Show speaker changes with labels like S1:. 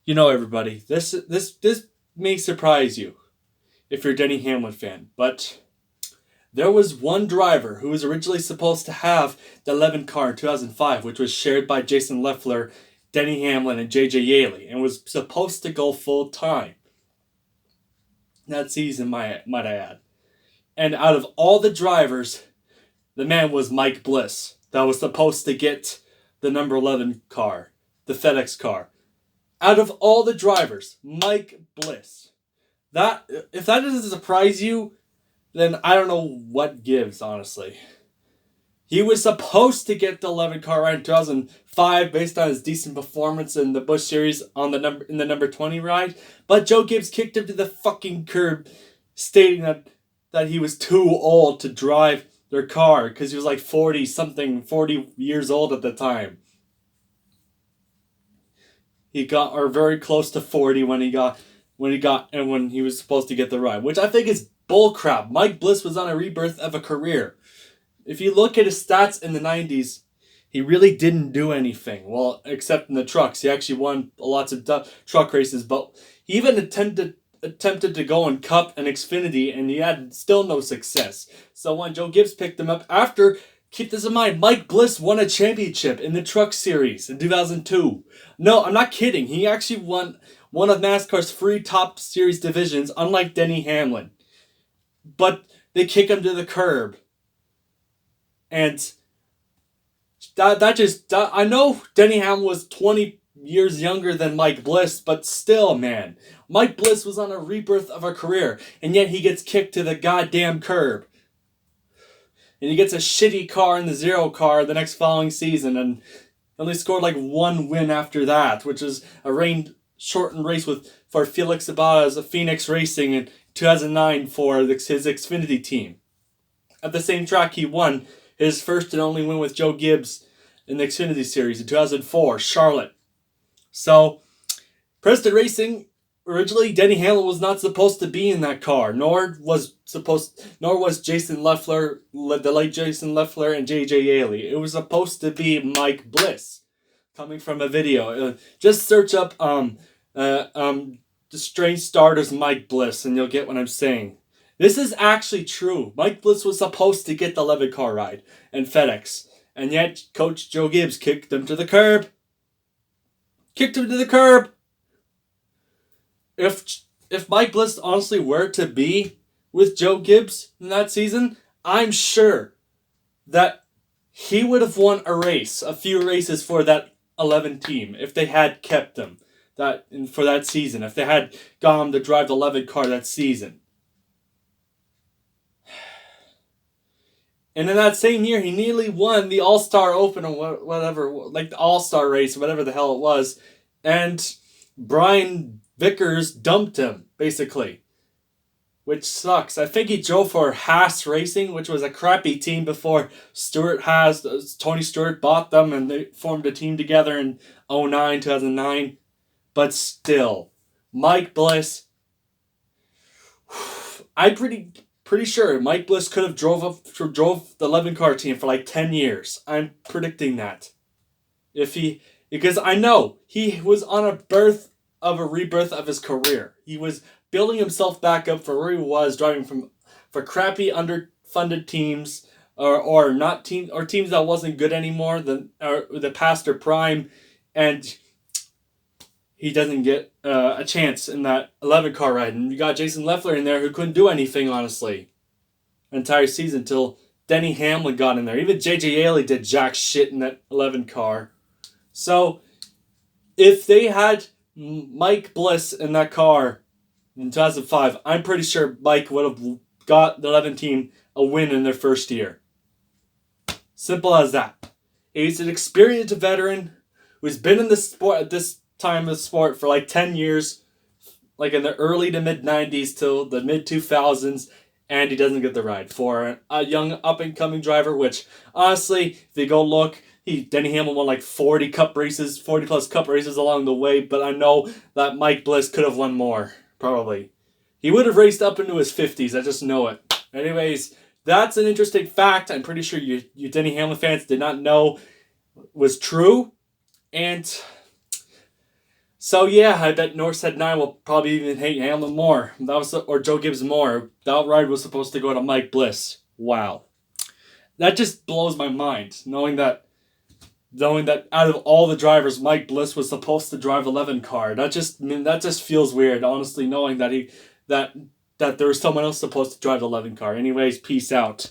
S1: Everybody, this may surprise you if you're a Denny Hamlin fan, but there was one driver who was originally supposed to have the 11 car in 2005, which was shared by Jason Leffler, Denny Hamlin, and JJ Yaley, and was supposed to go full time that season, might I add. And out of all the drivers, the man was Mike Bliss, that was supposed to get the number 11 car, the FedEx car. Out of all the drivers, Mike Bliss. That if that doesn't surprise you, then I don't know what gives, honestly. He was supposed to get the 11 car ride in 2005 based on his decent performance in the Busch Series on the number 20 ride, but Joe Gibbs kicked him to the fucking curb, stating that he was too old to drive their car because he was like 40 years old at the time. He got or very close to 40 when he was supposed to get the ride, which I think is bullcrap. Mike Bliss was on a rebirth of a career. If you look at his stats in the 90s, he really didn't do anything. Well, except in the trucks. He actually won lots of truck races, but he even attempted to go in Cup and Xfinity, and he had still no success. So when Joe Gibbs picked him up after, keep this in mind, Mike Bliss won a championship in the Truck Series in 2002. No, I'm not kidding. He actually won one of NASCAR's three top series divisions, unlike Denny Hamlin. But they kick him to the curb. And I know Denny Hamlin was 20 years younger than Mike Bliss, but still, man. Mike Bliss was on a rebirth of a career, and yet he gets kicked to the goddamn curb. And he gets a shitty car in the zero car the next following season, and only scored like one win after that, which is a shortened race for Felix Sabata's Phoenix Racing in 2009 for his Xfinity team. At the same track, he won his first and only win with Joe Gibbs in the Xfinity Series in 2004, Charlotte. So, Preston Racing, originally Denny Hamlin was not supposed to be in that car, nor was Jason Leffler, the late Jason Leffler and JJ Yaley. It was supposed to be Mike Bliss, coming from a video. Just search up the Strange Starters Mike Bliss, and you'll get what I'm saying. This is actually true. Mike Bliss was supposed to get the 11 car ride and FedEx, and yet Coach Joe Gibbs kicked him to the curb. Kicked him to the curb. If Mike Bliss honestly were to be with Joe Gibbs in that season, I'm sure that he would have won a few races for that 11 team if they had kept him for that season, if they had got him to drive the 11 car that season. And in that same year, he nearly won the All-Star Open or whatever, like the All-Star race, whatever the hell it was. And Brian Vickers dumped him, basically. Which sucks. I think he drove for Haas Racing, which was a crappy team before Tony Stewart bought them and they formed a team together in 2009. But still, Mike Bliss, I'm pretty sure Mike Bliss could have drove the 11 car team for like 10 years. I'm predicting that. Because I know he was on a rebirth of his career. He was building himself back up for where he was, driving for crappy underfunded teams or not teams or teams that wasn't good anymore, the past their prime, and he doesn't get a chance in that 11 car ride. And you got Jason Leffler in there who couldn't do anything, honestly, entire season until Denny Hamlin got in there. Even JJ Yaley did jack shit in that 11 car. So, if they had Mike Bliss in that car in 2005, I'm pretty sure Mike would have got the 11 team a win in their first year. Simple as that. He's an experienced veteran who's been in the sport at this time of the sport for like 10 years, like in the early to mid 90s till the mid 2000s, and he doesn't get the ride for a young up and coming driver, which honestly, if you go look, Denny Hamlin won like 40 plus cup races along the way, but I know that Mike Bliss could have won more, probably. He would have raced up into his 50s, I just know it. Anyways, that's an interesting fact. I'm pretty sure you Denny Hamlin fans did not know was true. And So yeah, I bet North Head 9 will probably even hate Hamlin more. Or Joe Gibbs more. That ride was supposed to go to Mike Bliss. Wow. That just blows my mind, knowing that out of all the drivers, Mike Bliss was supposed to drive 11 car. That just feels weird, honestly, knowing that that there was someone else supposed to drive the 11 car. Anyways, peace out.